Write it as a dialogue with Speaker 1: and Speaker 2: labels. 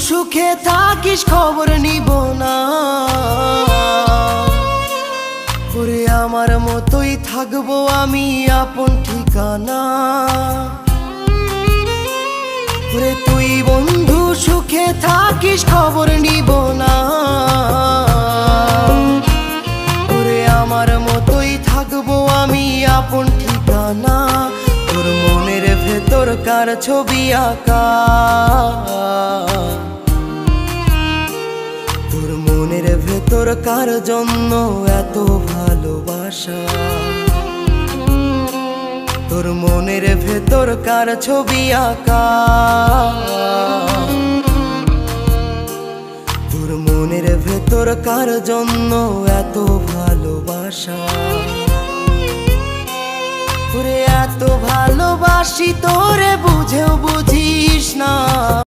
Speaker 1: সুখে থাকিস খবর নিব না, ওরে আমার মতোই থাকবো আমি আপন ঠিকানা। ওরে তুই বন্ধু সুখে থাকিস খবর নিব না, ওরে আমার মতোই থাকবো আমি আপন ঠিকানা। তোর মনের ভেতর কার ছবি আঁকা, তোর মনের ভেতর কার জন্য এত ভালোবাসা, তোর মনের ভেতর কার ছবি আঁকা, তোর মনের ভেতর কার জন্য এত ভালোবাসা। তোরে এত ভালোবাসি তোরে বুঝেও বুঝিস না।